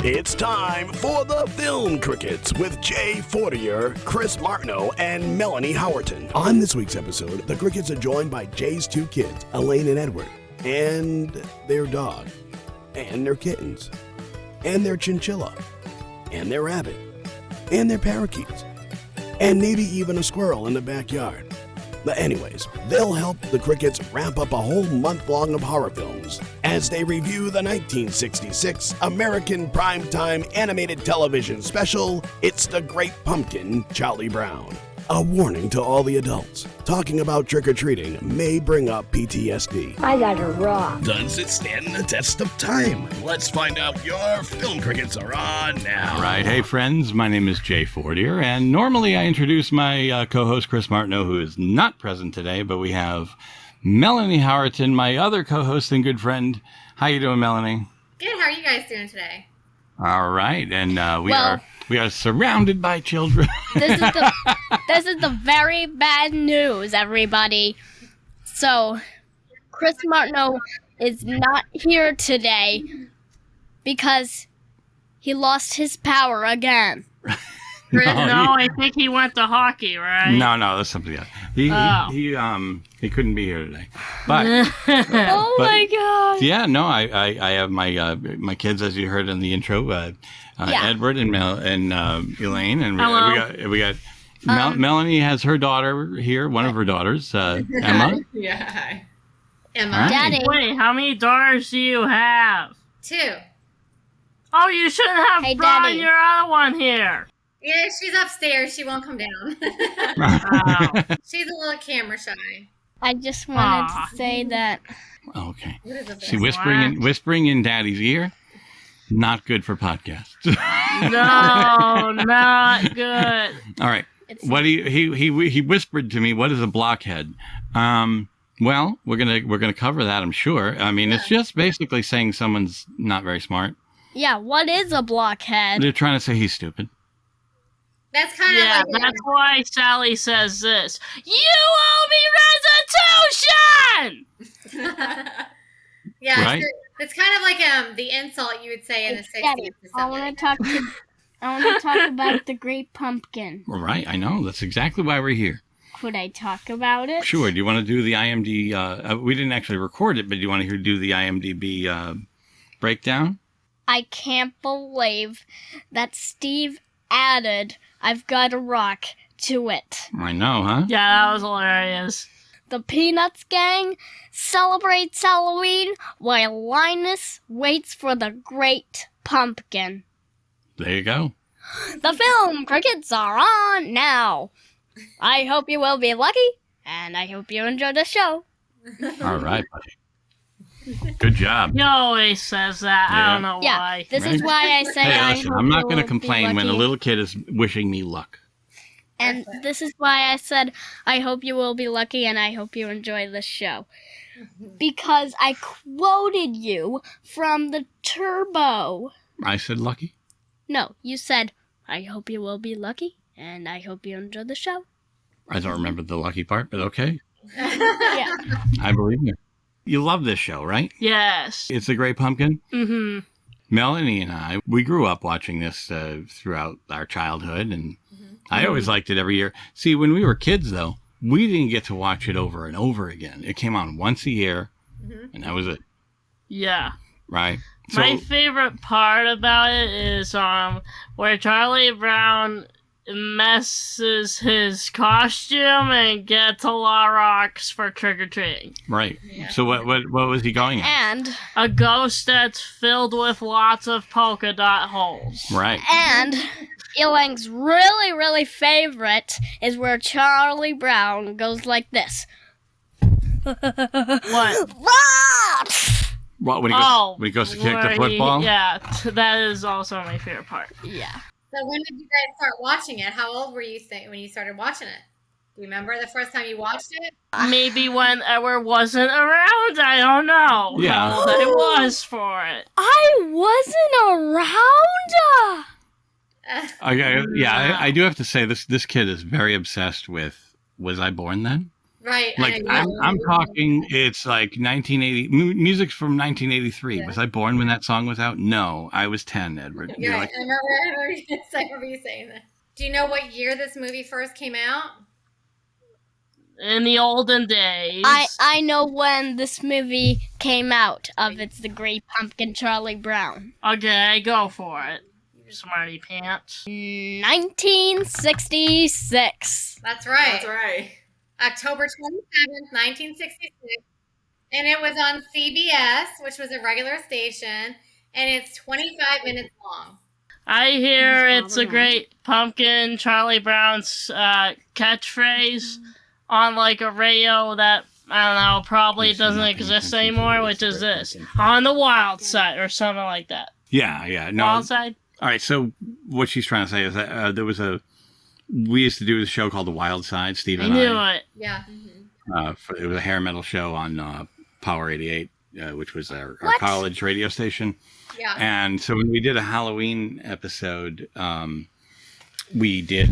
It's time for the Film Crickets with Jay Fortier, Chris Martineau, and Melanie Howerton. On this week's episode, the Crickets are joined by Jay's two kids, Elaine and Edward, and their dog, and their kittens, and their chinchilla, and their rabbit, and their parakeets, and maybe even a squirrel in the backyard. But anyways, they'll help the Crickets wrap up a whole month-long of horror films as they review the 1966 American primetime animated television special, It's the Great Pumpkin, Charlie Brown. A warning to all the adults. Talking about trick-or-treating may bring up PTSD. I got a rock. Does it stand the test of time? Let's find out. Your Film Crickets are on now. All right. Hey, friends. My name is Jay Fortier, and normally I introduce my co-host, Chris Martineau, who is not present today, but we have Melanie Howerton, my other co-host and good friend. How you doing, Melanie? Good. How are you guys doing today? All right. And we are surrounded by children. This is the very bad news, everybody. So, Chris Martineau is not here today because he lost his power again. No, I think he went to hockey, right? No, that's something else. He couldn't be here today. But Oh my God! yeah, no, I have my kids, as you heard in the intro, Edward and Elaine, and we got Melanie has her daughter here, one of her daughters, Emma. Yeah. Hi. Emma. Right. Daddy. Wait, how many daughters do you have? 2. Oh, you shouldn't have Hey, brought Daddy. your other one here. Yeah, she's upstairs. She won't come down. Wow. She's a little camera shy. I just wanted to say that. Okay. What is a See, best? whispering in Daddy's ear, not good for podcasts. No, not good. All right. What he whispered to me, what is a blockhead? Well, we're gonna cover that, I'm sure. I mean, it's just basically saying someone's not very smart. Yeah, what is a blockhead? They're trying to say he's stupid. That's kind Yeah, of like that's why Sally says this. You owe me restitution! yeah, Right? it's kind of like the insult you would say in the 60s. Daddy, I want to talk about the Great Pumpkin. All right, I know. That's exactly why we're here. Could I talk about it? Sure. Do you want to do the IMDb? We didn't actually record it, but do you want to do the IMDb breakdown? I can't believe that Steve added I've Got a Rock to it. I know, huh? Yeah, that was hilarious. The Peanuts gang celebrates Halloween while Linus waits for the Great Pumpkin. There you go. The Film Crickets are on now. I hope you will be lucky, and I hope you enjoy the show. All right, buddy. Good job. He always says that. Yeah. I don't know Yeah, why. this Right. is why I say Hey, I listen, hope I'm not you going to will complain be when a lucky. little kid is wishing me luck. And this is why I said I hope you will be lucky and I hope you enjoy this show. Because I quoted you from the Turbo. I said lucky. No, you said, I hope you will be lucky and I hope you enjoy the show. I don't remember the lucky part, but okay. Yeah. I believe you. You love this show, right? Yes. It's the Great Pumpkin. Mm-hmm. Melanie and I, we grew up watching this throughout our childhood, and I always liked it every year. See, when we were kids, though, we didn't get to watch it over and over again. It came on once a year, and that was it, Yeah. right? My favorite part about it is where Charlie Brown messes his costume and gets a lot of rocks for trick-or-treating. Right. Yeah. So what was he going at? And A ghost that's filled with lots of polka dot holes. Right. Elaine's really, really favorite is where Charlie Brown goes like this. What? What, when he goes to kick the where football? that is also my favorite part. Yeah. So when did you guys start watching it? How old were you when you started watching it? Do you remember the first time you watched it? Maybe when Edward wasn't around, I don't know Yeah. how old I was for it. I wasn't around. I do have to say, this kid is very obsessed with, was I born then? Right. Like I'm talking, it's like 1980. Music's from 1983. Yeah. Was I born when that song was out? No, I was 10. Edward. You're Yeah, like, I remember you saying that. Do you know what year this movie first came out? In the olden days. I know when this movie came out of It's the Great Pumpkin, Charlie Brown. Okay, go for it. Smarty pants. 1966. That's right. That's right. October 27th, 1966. And it was on CBS, which was a regular station, and it's 25 minutes long. I hear it's a great pumpkin, Charlie Brown's catchphrase on like a radio that, I don't know, probably doesn't exist anymore, which is this. On the wild side, or something like that. yeah. No. Wild side? All right. So what she's trying to say is that we used to do a show called The Wild Side, Steve I and knew I. it. Yeah. It was a hair metal show on Power 88, which was our college radio station. Yeah. And so when we did a Halloween episode, we did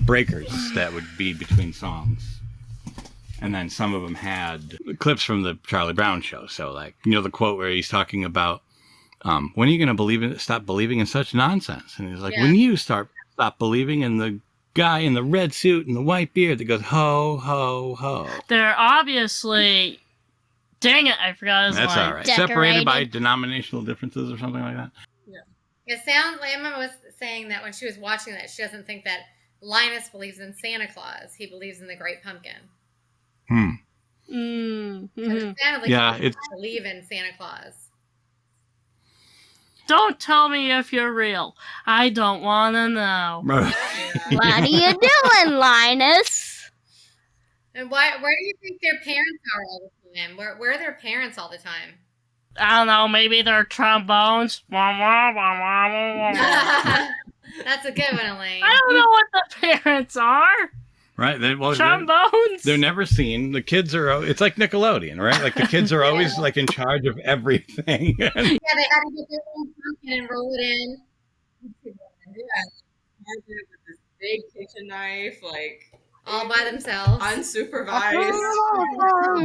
breakers that would be between songs. And then some of them had clips from the Charlie Brown show. So, like, you know, the quote where he's talking about, when are you going to stop believing in such nonsense? And he's like, when you stop believing in the guy in the red suit and the white beard that goes, ho, ho, ho. They're obviously... Dang it, I forgot his That's line. all right. Decorated. Separated by denominational differences or something like that. It sounds like Emma was saying that when she was watching that, she doesn't think that Linus believes in Santa Claus. He believes in the Great Pumpkin. Mm-hmm. It sounded like Yeah, he didn't believe in Santa Claus. Don't tell me if you're real. I don't want to know. What are you doing, Linus? And where do you think their parents are all the time? Where are their parents all the time? I don't know, maybe they're trombones. I That's a good one, Elaine. don't know what the parents are. Right. Trombones? They're never seen. The kids are, it's like Nickelodeon, right? Like the kids are always like in charge of everything. Yeah, they had to get their own pumpkin and roll it in. Yeah. I did it with this big kitchen knife, like All by themselves. unsupervised.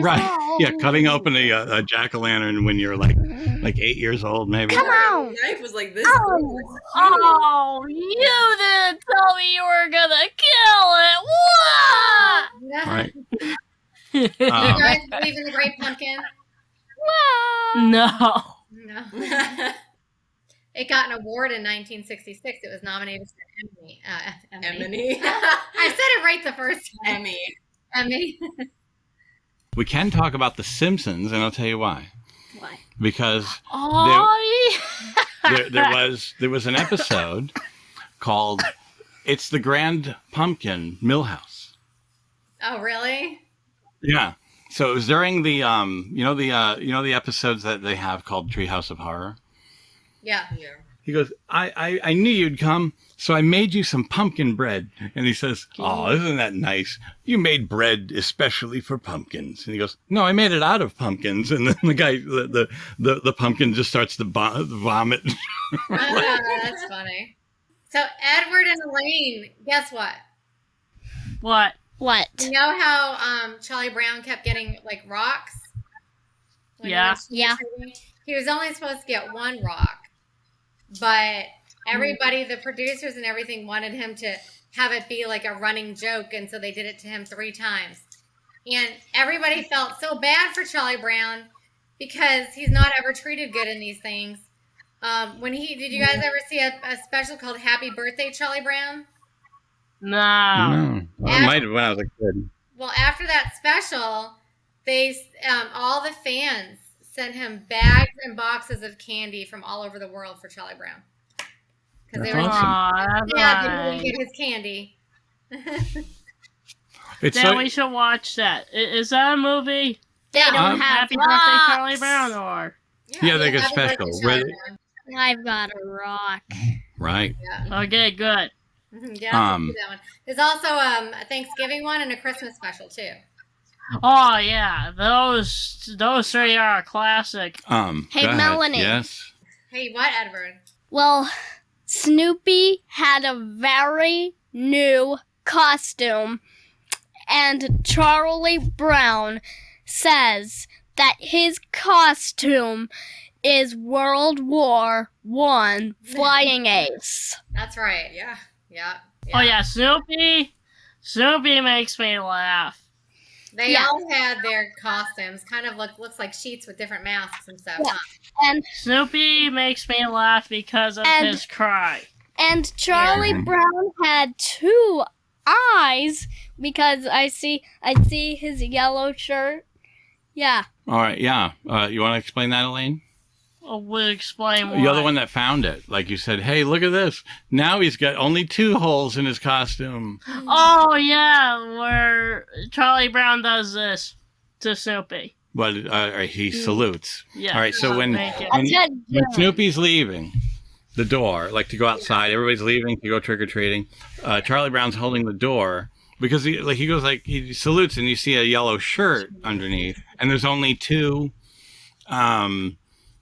Right. Yeah. Cutting open a jack-o'-lantern when you're like 8 years old, maybe. Come on. The knife was like this. Oh, you didn't tell me you were gonna kill it. What? Right. You guys believe in the Great Pumpkin? No. No. It got an award in 1966. It was nominated for an Emmy. Emily. I said it right the first time. Emmy. We can talk about The Simpsons, and I'll tell you why. Why? Because Oh, there was an episode called "It's the Grand Pumpkin Millhouse." Oh, really? Yeah. So it was during the the episodes that they have called Treehouse of Horror. Yeah. He goes, I knew you'd come, so I made you some pumpkin bread. And he says, oh, isn't that nice? You made bread especially for pumpkins. And he goes, no, I made it out of pumpkins. And then the guy, the pumpkin just starts to vomit. That's funny. So Edward and Elaine, guess what? what? What? You know how Charlie Brown kept getting like rocks? When he Yeah. was shooting? He was only supposed to get one rock. But everybody, the producers and everything, wanted him to have it be like a running joke, and so they did it to him 3 times. And everybody felt so bad for Charlie Brown because he's not ever treated good in these things. Did you guys ever see a special called Happy Birthday, Charlie Brown? No. I might have when I was a kid. Well, after that special, they all the fans sent him bags and boxes of candy from all over the world for Charlie Brown. Because they That's were awesome. Aw, that's they nice. get his candy. It's Then so, we should watch that. Is that a movie? They don't have Happy rocks. Birthday, Charlie Brown, or? Yeah, they get Happy special. Birthday, Charlie Brown. I've got a rock. right. Yeah. Okay, good. Yeah, I'll do that one. There's also a Thanksgiving one and a Christmas special too. Oh yeah, those 3 are a classic. Hey, Go ahead. Melanie. Yes. Hey, what, Edward? Well, Snoopy had a very new costume, and Charlie Brown says that his costume is World War I flying ace. That's right. Yeah. Yeah. Oh yeah, Snoopy makes me laugh. They all had their costumes, kind of looks like sheets with different masks and stuff. Yeah. Huh? And Snoopy makes me laugh because of his cry. And Charlie Brown had 2 eyes because I see his yellow shirt. Yeah. All right, yeah. You want to explain that, Elaine? We'll explain why. You're the one that found it. Like you said, hey, look at this. Now he's got only 2 holes in his costume. Oh, yeah, where Charlie Brown does this to Snoopy. But he salutes. Yeah. All right, so when Snoopy's leaving the door, like to go outside, everybody's leaving to go trick-or-treating, Charlie Brown's holding the door because he salutes and you see a yellow shirt underneath, and there's only 2...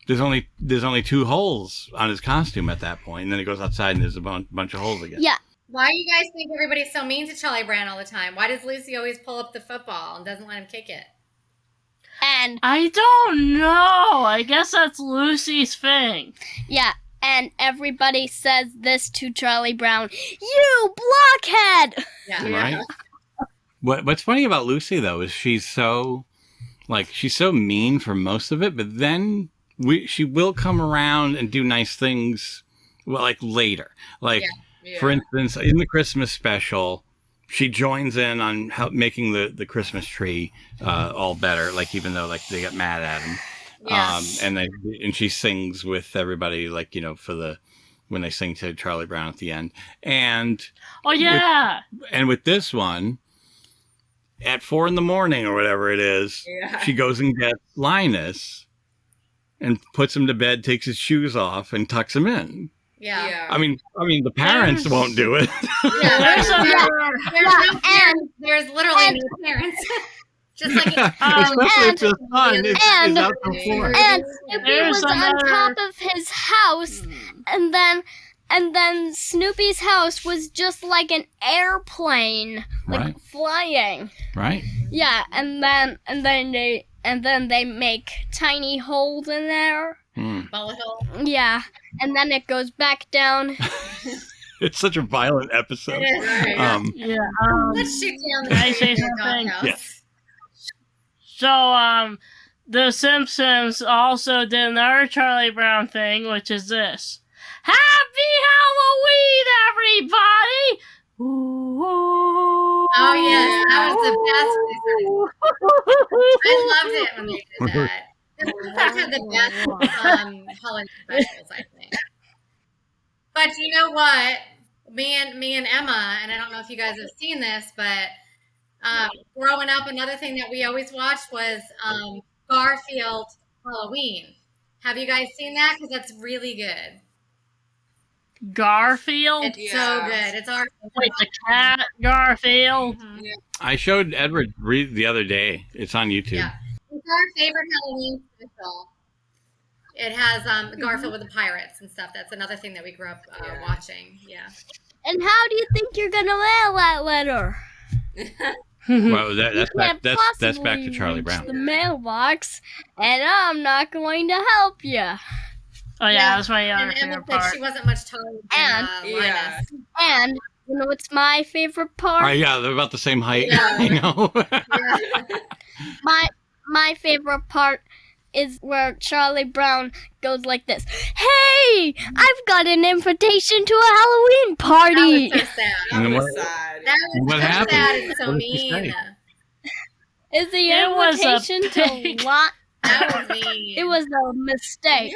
There's only 2 holes on his costume at that point, and then he goes outside and there's a bunch of holes again. Yeah. Why do you guys think everybody's so mean to Charlie Brown all the time? Why does Lucy always pull up the football and doesn't let him kick it? And I don't know. I guess that's Lucy's thing. yeah, and everybody says this to Charlie Brown. You blockhead! Yeah. Right? What's funny about Lucy though is she's so mean for most of it, but then she will come around and do nice things, well, like later. Like, for instance, in the Christmas special, she joins in on making the Christmas tree all better. Like, even though like they got mad at him, and she sings with everybody, like when they sing to Charlie Brown at the end. And with this one, at 4 a.m. or whatever it is, she goes and gets Linus and puts him to bed, takes his shoes off, and tucks him in. Yeah. I mean, the parents won't do it. There's literally no parents. Just like especially if the son is out before. And Snoopy was on top of his house, and then Snoopy's house was just like an airplane, like flying. Right. Yeah, and then they make tiny holes in there. bullet hole. Yeah, and then it goes back down. It's such a violent episode. It is. Let's shoot down Can I say the something? Yes. So, The Simpsons also did another Charlie Brown thing, which is this. Happy Halloween, everybody! Ooh. Oh, yes, that was the best. I loved it when they did that. Those are the best holiday specials, I think. But you know what? Me and Emma, and I don't know if you guys have seen this, but growing up, another thing that we always watched was Garfield Halloween. Have you guys seen that? Because that's really good. Garfield? It's so good. It's our like the cat Garfield. Mm-hmm. Yeah. I showed Edward the other day. It's on YouTube. Yeah. It's our favorite Halloween special. It has Garfield with the pirates and stuff. That's another thing that we grew up watching. Yeah. And how do you think you're gonna mail that letter? Well, that's back to Possibly Charlie reach Brown. the mailbox, and I'm not going to help you. Oh yeah, that's my other and favorite Emma said part. she wasn't much taller than Linus. And you know what's my favorite part? Yeah, they're about the same height. Yeah. You know. My favorite part is where Charlie Brown goes like this. Hey, I've got an invitation to a Halloween party. That was so sad. And then That what- was sad. That was What so happened? sad and so What did she mean. say? It's the It was a invitation pig. to lot. That was mean. It was a mistake.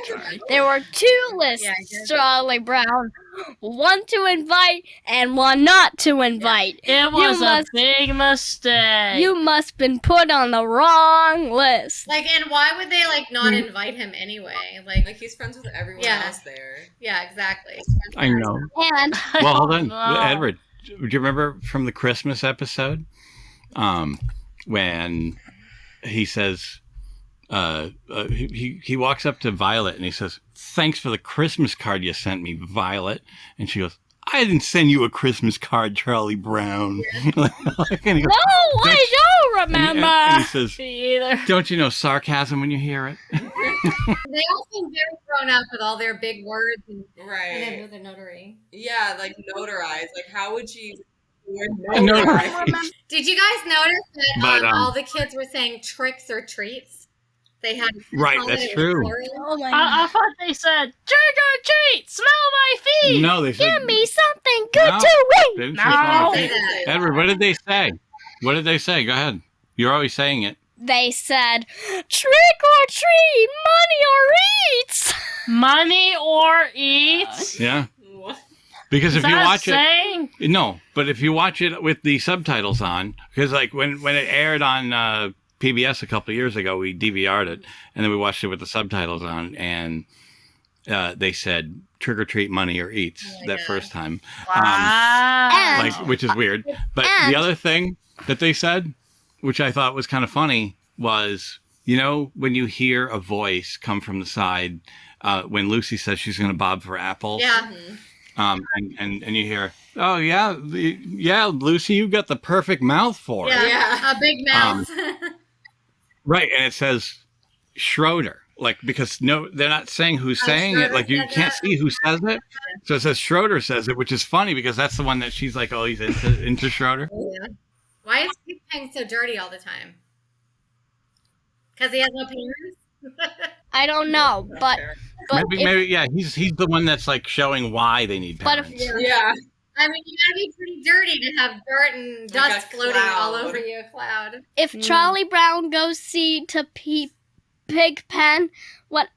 There were two lists, Yeah, I did. Charlie Brown. One to invite and one not to invite. It was a must- big mistake. You must have been put on the wrong list. Like, and why would they not invite him anyway? Like he's friends with everyone Yeah. else there. Yeah, exactly. I know. And Well, hold on, No. Edward. Do you remember from the Christmas episode, when he says, he walks up to Violet and he says, "Thanks for the Christmas card you sent me, Violet." And she goes, I didn't send you a Christmas card, Charlie Brown. And he goes, No, I don't remember. and he says, Me either. don't you know sarcasm when you hear it? They all seem very grown up with all their big words and Right. the notary. Yeah, like notarized. Like, how would she Notarized. notarize? Did you guys notice that But, all the kids were saying tricks or treats? They had Right, called that's it, it was true. plural. Oh my I god. thought they said, trick or treat, smell my feet. No, they said, Give me something good No. to they eat. didn't No. say smell my Say feet. that. Edward, what did they say? What did they say? Go ahead. You're always saying it. They said, trick or treat, money or eats. Money or eat. Yeah. What? Because Is if you that watch saying? it, no, but if you watch it with the subtitles on, because like when it aired on PBS a couple of years ago, we DVR'd it, and then we watched it with the subtitles on, and they said trick or treat, money or eats that first time, Wow. And- like, which is weird. But And- the other thing that they said, which I thought was kind of funny, was, you know, when you hear a voice come from the side, when Lucy says she's going to bob for apples, Yeah. and you hear, oh yeah, Lucy, you got the perfect mouth for it. Yeah. A big mouth. Right, and it says Schroeder, like, because no, they're not saying who's saying it. Schroeder Like, you said can't that. see who says it. So it says Schroeder says it, which is funny because that's the one that she's like, oh, he's into Schroeder. Yeah. Why is Pigpen so dirty all the time? Because he has no parents? I don't know, but Maybe, yeah, he's the one that's like showing why they need But if- parents. Yeah. I mean, you gotta be pretty dirty to have dirt and Like dust a floating all cloud. over you, a cloud. if Charlie Brown goes see to Pigpen,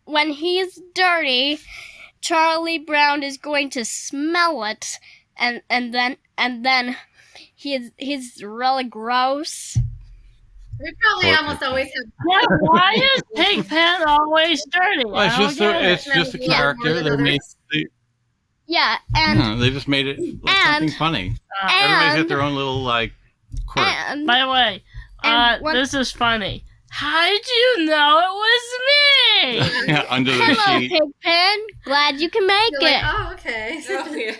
when he's dirty, Charlie Brown is going to smell it, and then he's really gross. We probably Poor almost always have. Yeah, why is Pigpen always dirty? Well, I it's don't just get it. it's just a Yeah. character. Yeah, and They just made it like something And- funny. Everybody's got and their own little like quirk. and By the way, And one- this is funny. How did you know it was me? Yeah, under the hello, sheet. Pigpen. Glad you can make You're like, it. oh, okay. Oh, yeah.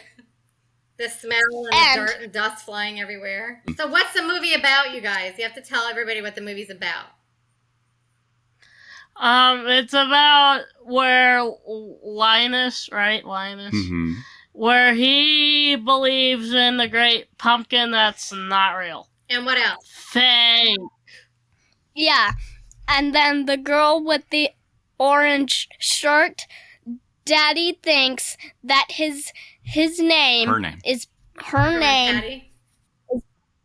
The smell and, And- the dirt and dust flying everywhere. So, what's the movie about, you guys? You have to tell everybody what the movie's about. It's about where Linus, right? Linus. Mhm. Where he believes in the great pumpkin that's not real. And what else? Fake. Yeah, and then the girl with the orange shirt. Daddy thinks that his name Her name. is her name Patty?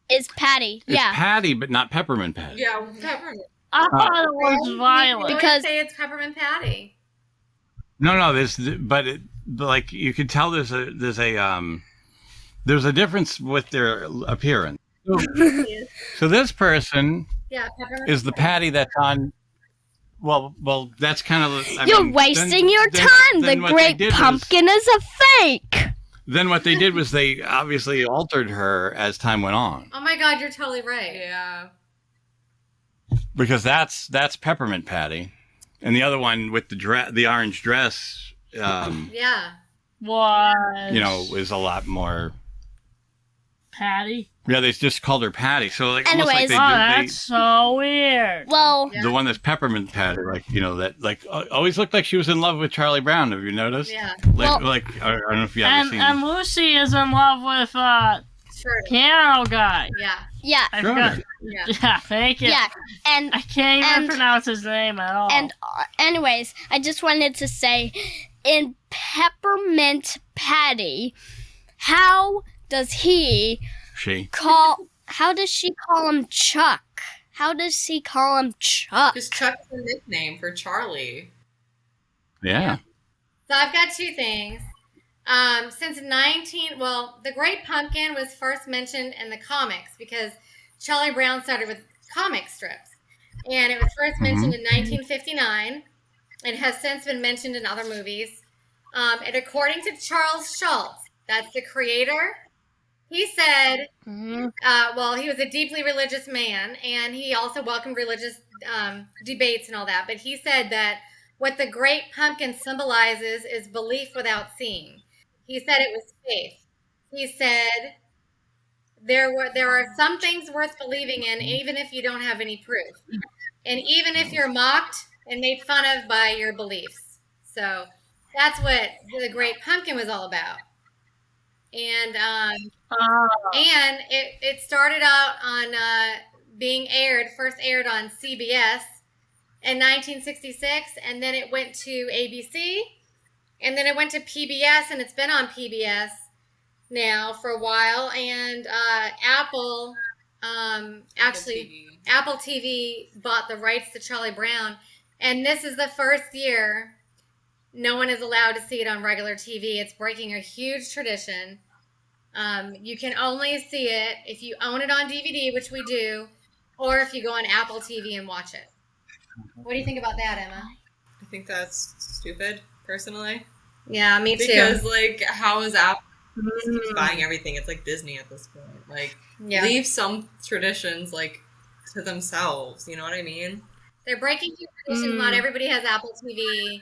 is Patty. It's Yeah, Patty, but not Peppermint Patty. Yeah, peppermint. I thought it was We Violet. always Because- say it's Peppermint Patty. No, like you could tell there's a difference with their appearance. So this person Yeah, Peppermint is the Patty that's on. Well, that's kind of. you're wasting your time. The great pumpkin is a fake. Then what they did was they obviously altered her as time went on, Oh my God, you're totally right. Yeah. because that's Peppermint Patty, and the other one with the orange dress, Yeah. Was you know, is a lot more. Patty? Yeah, they just called her Patty. So like almost like Anyways. they Oh, did. that's so weird. Well, Yeah. The one that's Peppermint Patty, like, you know, that like always looked like she was in love with Charlie Brown. Have you noticed? Yeah. Like, Well- I don't know if you ever seen. And Lucy is in love with Sure. piano guy. Yeah. yeah, I Schroeder. forgot. Yeah. Yeah, thank you. yeah, and I can't even And- pronounce his name at all. and anyways, I just wanted to say, in Peppermint Patty, how does she call him Chuck? How does he call him Chuck? Because Chuck's a nickname for Charlie. Yeah. So I've got two things. The Great Pumpkin was first mentioned in the comics because Charlie Brown started with comic strips. And it was first mentioned in 1959 and has since been mentioned in other movies. And according to Charles Schultz, that's the creator, he said, Mhm. he was a deeply religious man, and he also welcomed religious debates and all that. But he said that what the Great Pumpkin symbolizes is belief without seeing. He said it was faith. he said there are some things worth believing in, even if you don't have any proof, and even if you're mocked and made fun of by your beliefs. So that's what the Great Pumpkin was all about. And it started out on first aired on CBS in 1966, and then it went to ABC, and then it went to PBS, and it's been on PBS now for a while. And Apple TV bought the rights to Charlie Brown, and this is the first year no one is allowed to see it on regular TV. It's breaking a huge tradition. You can only see it if you own it on DVD, which we do, or if you go on Apple TV and watch it. What do you think about that, Emma? I think that's stupid, personally. Yeah, me too. Because, like, how is Apple buying everything? It's like Disney at this point. Like, leave some traditions, like, to themselves. You know what I mean? They're breaking traditions. Not everybody has Apple TV.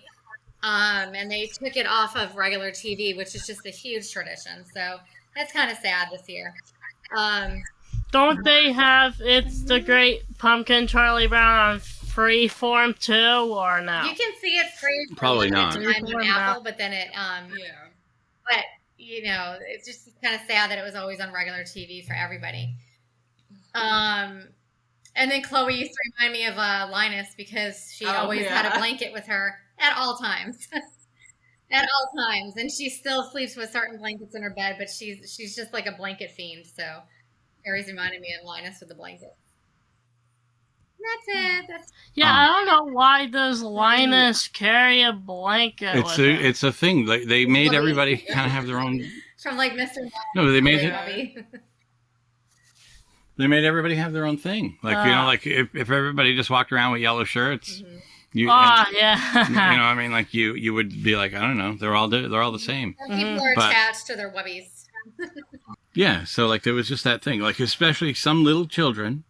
And they took it off of regular TV, which is just a huge tradition. So that's kind of sad this year. Don't they have It's the Great Pumpkin Charlie Brown on Freeform too, or no? You can see it free. Probably not. On Apple, but then it But you know, it's just kind of sad that it was always on regular TV for everybody. And then Chloe used to remind me of Linus, because she always had a blanket with her at all times. At all times. And she still sleeps with certain blankets in her bed, but she's just like a blanket fiend. So it always reminded me of Linus with the blanket. That's it. I don't know why does Linus carry a blanket with him? It's a thing. Like, they made everybody kind of have their own. It's from like Mr. No, they made it. They made everybody have their own thing. Like, you know, like if everybody just walked around with yellow shirts, you know, I mean, like you would be like, I don't know, they're all the same. Some people are attached to their wubbies. Yeah, so like there was just that thing. Like, especially some little children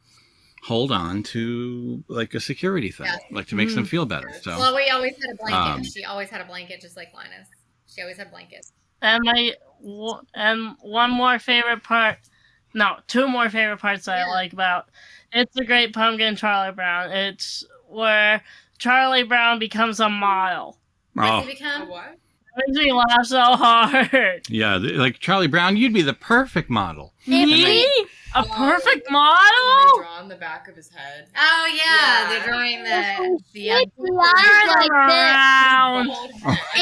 hold on to like a security thing, like to make them feel better. So Chloe always had a blanket. She always had a blanket, just like Linus. She always had blankets. And one more favorite part. No, two more favorite parts that I like about It's the Great Pumpkin Charlie Brown. It's where Charlie Brown becomes a model. What does he become? What? It makes me laugh so hard. Yeah, like Charlie Brown, you'd be the perfect model. Me? A perfect They model? draw on the back of his head. Oh yeah, they're drawing the eyes like this.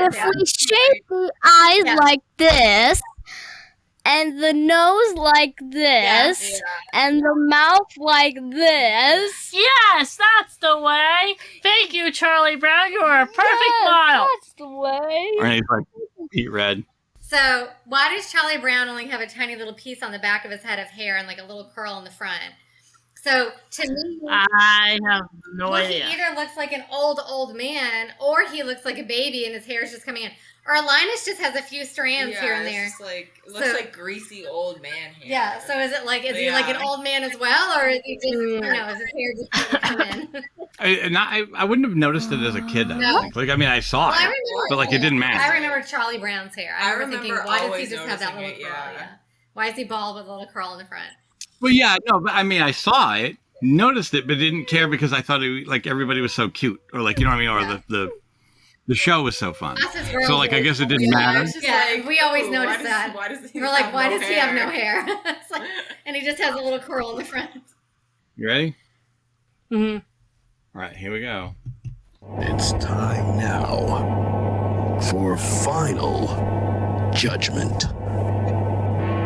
If we shape the eyes like this, and the nose like this, and the mouth like this. Yes, that's the way. Thank you, Charlie Brown. You are a perfect model. That's the way. And he's like, eat red. So why does Charlie Brown only have a tiny little piece on the back of his head of hair and like a little curl in the front? So to me, I have no idea. He either looks like an old man, or he looks like a baby and his hair is just coming in. Or Linus just has a few strands here and there. It's just like, it looks like greasy old man hair. Yeah, so is he like an old man as well, or is he just, is his hair just come in? I wouldn't have noticed it as a kid, I don't think. Like, I mean, I saw it, but like it didn't matter. I remember Charlie Brown's hair. I remember thinking, why does he just have that little curl? Yeah. Why is he bald with a little curl in the front? Well, yeah, no, but I mean, I saw it, noticed it, but didn't care because I thought like everybody was so cute, or like, you know what I mean, or the show was so fun. So like, I guess it didn't matter. Yeah, we always noticed that. We're like, why does he have no hair? It's like, and he just has a little curl in the front. You ready? Mm-hmm. All right, here we go. It's time now for final judgment.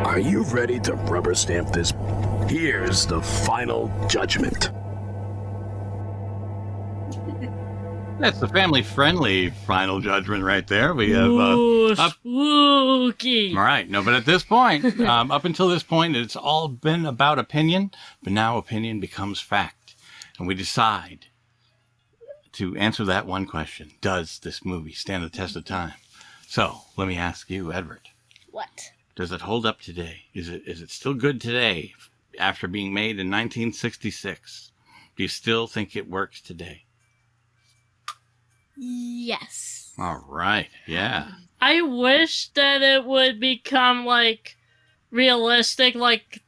Are you ready to rubber stamp this? Here's the final judgment. That's the family-friendly final judgment right there. We have spooky. All right, no, but at this point, up until this point, it's all been about opinion, but now opinion becomes fact, and we decide to answer that one question: does this movie stand the test of time? So let me ask you, Edward. What? Does it hold up today? Is it still good today after being made in 1966? Do you still think it works today? Yes. All right. Yeah. I wish that it would become like realistic, like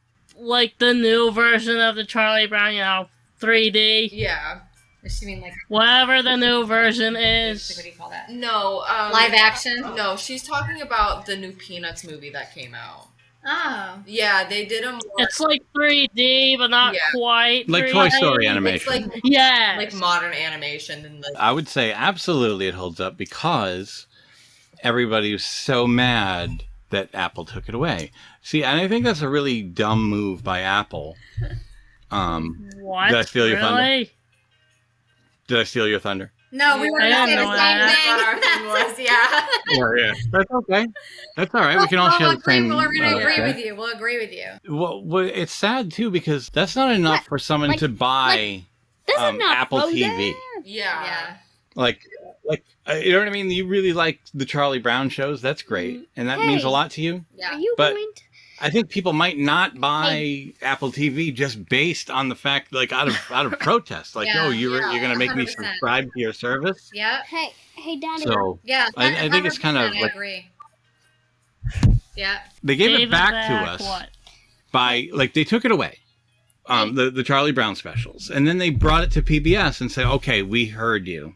the new version of the Charlie Brown, 3D. Yeah. Does she mean like whatever the new version what is? do you call that? No. Live action? No, she's talking about the new Peanuts movie that came out. Oh. Yeah, they did a more... It's like 3D, but not quite Like 3D. Toy Story animation. It's like Yes. modern animation and like... I would say absolutely it holds up because everybody was so mad that Apple took it away. See, and I think that's a really dumb move by Apple. What? Did I steal your thunder? Really? Did I steal your thunder? No, we were going to say the was, same thing. Yeah. That's okay. That's all right. We can all share the same. We're going to agree okay. with you. We'll agree with you. Well, it's sad too because that's not enough for someone to buy Apple TV. Yeah. Like, you know what I mean? You really like the Charlie Brown shows. That's great, and that means a lot to you. Yeah. Are you But- going to? I think people might not buy Apple TV just based on the fact, like out of protest, like, Yeah, oh, you're going to make me 100%. subscribe to your service. Yep. Hey, Daddy. So Yeah. I think it's kind of 100%, I like agree. Yeah. they gave it back to us What? by like they took it away, the Charlie Brown specials, and then they brought it to PBS and said, okay, we heard you,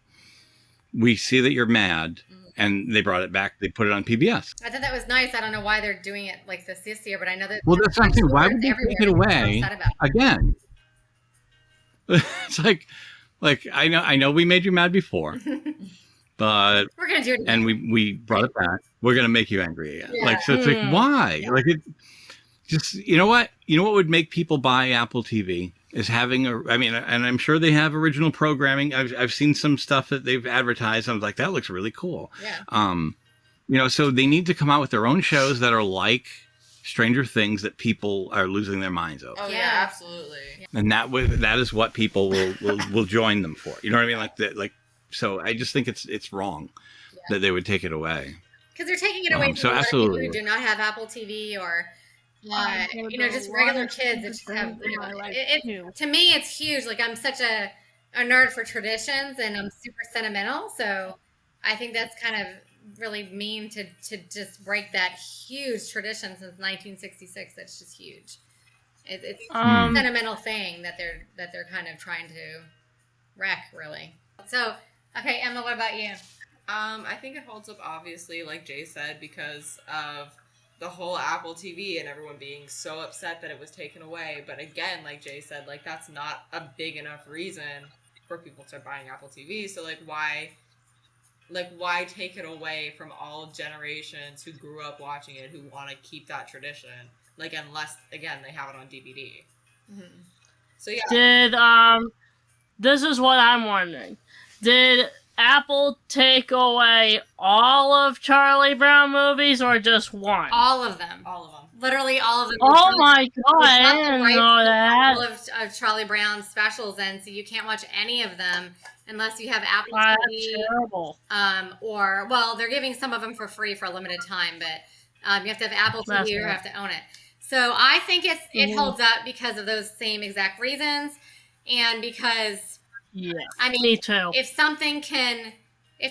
we see that you're mad. And they brought it back. They put it on PBS. I thought that was nice. I don't know why they're doing it like this year, but I know that. Well, that's something. Why would they everywhere take it away upset about it. again? It's like I know we made you mad before, but We're gonna do it again. and we brought it back. We're gonna make you angry again. Yeah. Like so, it's like why? Like it. Just you know what would make people buy Apple TV is having and I'm sure they have original programming. I've seen some stuff that they've advertised. I was like, that looks really cool. Yeah. So they need to come out with their own shows that are like Stranger Things that people are losing their minds over. Oh yeah, Yeah. absolutely. And that is what people will join them for. You know what I mean? Like that. Like so, I just think it's wrong that they would take it away. Because they're taking it away from so a lot of absolutely. people who do not have Apple TV or, just regular kids that just have. To me, it's huge. Like I'm such a nerd for traditions, and I'm super sentimental. So I think that's kind of really mean to just break that huge tradition since 1966. That's just huge. It's a sentimental thing that they're kind of trying to wreck, really. So, okay, Emma, what about you? I think it holds up, obviously, like Jay said, because of the whole Apple TV and everyone being so upset that it was taken away. But again, like Jay said, like that's not a big enough reason for people to start buying Apple TV. So why take it away from all generations who grew up watching it, who want to keep that tradition? Like, unless, again, they have it on DVD. Mm-hmm. So, yeah. Did, this is what I'm wondering. Did Apple take away all of Charlie Brown movies or just one? All of them. All of them. Literally all of them. Oh my god, I didn't know that. All of Charlie Brown's specials, and so you can't watch any of them unless you have Apple Wow, TV. that's terrible. They're giving some of them for free for a limited time, but you have to have Apple That's TV or you right. have to own it. So I think it holds up because of those same exact reasons, and because Yeah, I mean, me too. if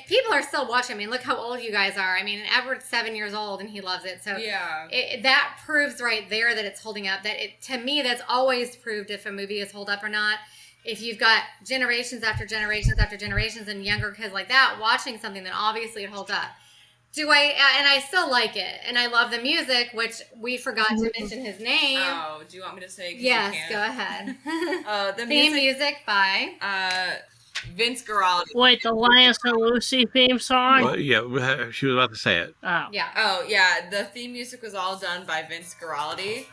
people are still watching, I mean, look how old you guys are. I mean, Edward's 7 years old and he loves it. So Yeah. that proves right there that it's holding up. To me, that's always proved if a movie is hold up or not. If you've got generations after generations after generations and younger kids like that watching something, then obviously it holds up. And I still like it. And I love the music, which we forgot to mention his name. Oh, do you want me to say? 'Cause Yes, you go can't. ahead. The Theme music by Vince Guaraldi. Wait, the Linus and Lucy theme song? Well, yeah, she was about to say it. Oh. Yeah. Oh, yeah. The theme music was all done by Vince Guaraldi.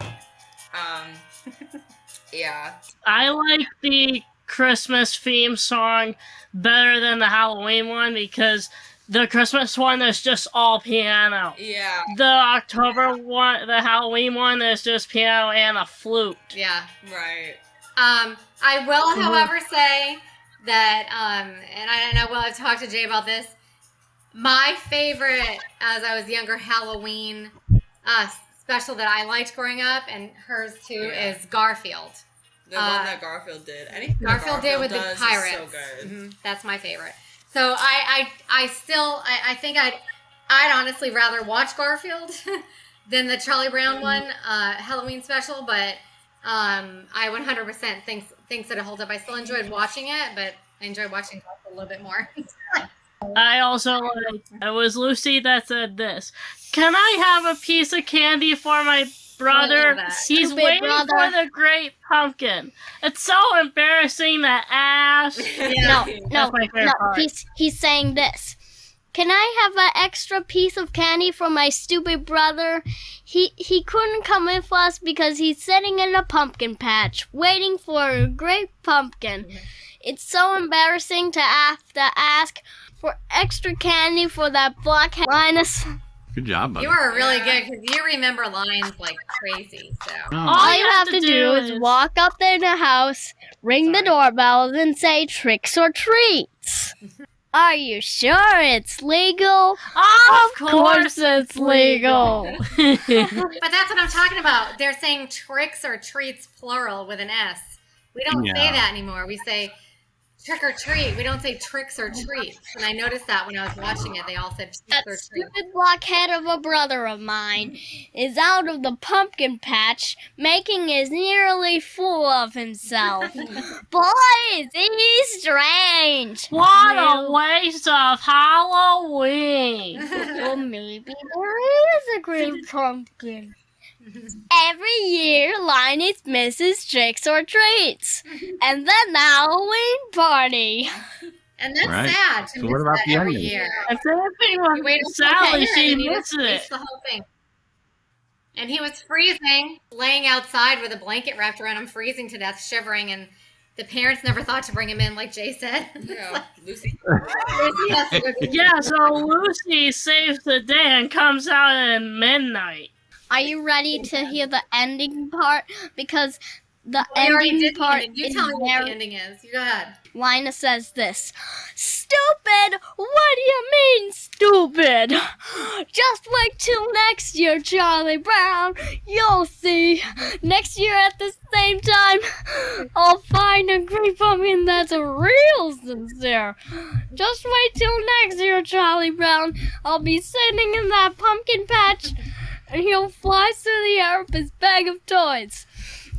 Yeah. I like the Christmas theme song better than the Halloween one because the Christmas one is just all piano. Yeah. The October one, the Halloween one is just piano and a flute. Yeah. Right. I will, however, say that, and I know, I've talked to Jay about this. My favorite, as I was younger, Halloween special that I liked growing up, and hers too, is Garfield. The one that Garfield did. Anything that Garfield did with the does is pirates. so good. Mhm, that's my favorite. So I think I'd honestly rather watch Garfield than the Charlie Brown one, Halloween special, but I 100% thinks that it holds up. I still enjoyed watching it, but I enjoyed watching it a little bit more. I also it was Lucy that said this. Can I have a piece of candy for my brother? He's Stupid waiting brother. for the great pumpkin. It's so embarrassing to ask. No, That's my favorite part. he's saying this. Can I have an extra piece of candy for my stupid brother? He couldn't come with us because he's sitting in a pumpkin patch waiting for a great pumpkin. It's so embarrassing to have to ask for extra candy for that blockhead Linus. Good job, buddy. You were really good because you remember lines like crazy. So All you have to do is walk up in the house, ring the doorbell, and say tricks or treats. Are you sure it's legal? Of course it's legal. but that's what I'm talking about. They're saying tricks or treats plural with an S. We don't say that anymore. We say trick or treat. We don't say tricks or treats. And I noticed that when I was watching it, they all said tricks That or treats. stupid blockhead of a brother of mine is out of the pumpkin patch, making his nearly fool of himself. Boy, is he strange. What a waste of Halloween. Well, maybe there is a great pumpkin. Every year, Linus misses tricks or treats, and then the Halloween party. And that's Right. sad to So miss what about that the every ending? year. If anything You wait was until Sally, later she and you missed just it. waste the whole thing. And he was freezing, laying outside with a blanket wrapped around him, freezing to death, shivering, and the parents never thought to bring him in, like Jay said. Yeah, Lucy. Lucy has to go get Yeah, so Lucy saves the day and comes out at midnight. Are you ready to hear the ending part? Because the We already ending did the part ending. You is tell me what the very... ending is. You go ahead. Linus says this. Stupid! What do you mean, stupid? Just wait till next year, Charlie Brown. You'll see. Next year at the same time, I'll find a great pumpkin that's real sincere. Just wait till next year, Charlie Brown. I'll be sitting in that pumpkin patch, and he'll fly through the air with his bag of toys.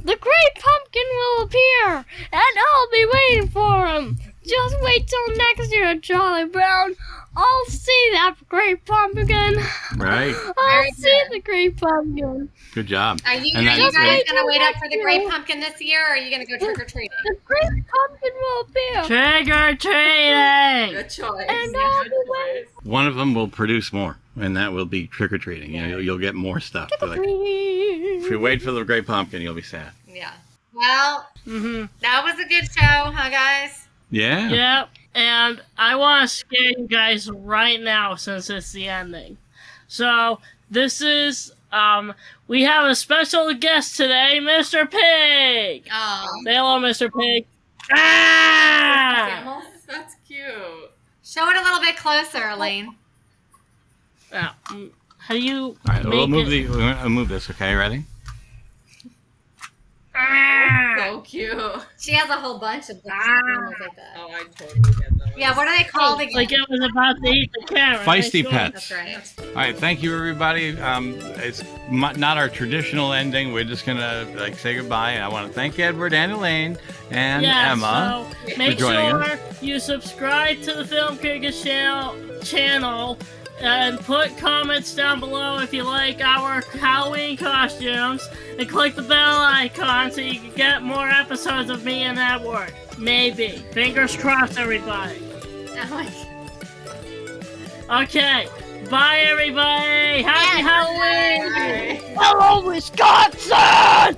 The great pumpkin will appear, and I'll be waiting for him. Just wait till next year, Charlie Brown. I'll see that great pumpkin. Right. I'll Very see good. the great pumpkin. Good job. Are you, And are that you is guys it. going to wait up for the great pumpkin this year, or are you going to go trick-or-treating? The great pumpkin will appear. Trick or treating. Good choice. And Yeah, I'll good be choice. waiting. One of them will produce more, and that will be trick-or-treating. You know, you'll get more stuff. But like, if you wait for the great pumpkin, you'll be sad. Yeah. Well, Mm-hmm. that was a good show, huh, guys? Yeah. Yep. And I want to scare you guys right now since it's the ending. So this is we have a special guest today, Mr. Pig. Oh. Say hello, Mr. Pig. Ah! That's cute. Show it a little bit closer, Elaine. Now, how do you All right. make We'll move it? we'll move this. Okay. Ready? Ah! So cute. She has a whole bunch of animals like that. Oh, I totally get those. Yeah, what are they called again? Like it was about to eat the camera. Feisty Nice pets. That's right. All right. Thank you, everybody. It's not our traditional ending. We're just gonna say goodbye. And I want to thank Edward and Elaine and Yeah, Emma. so make joining sure you subscribe to the Film Crickets channel and put comments down below if you like our Halloween costumes, and click the bell icon so you can get more episodes of me and Edward. Maybe. Fingers crossed, everybody. Oh my God. Okay. Bye, everybody. Happy Halloween. Bye. Hello, Wisconsin!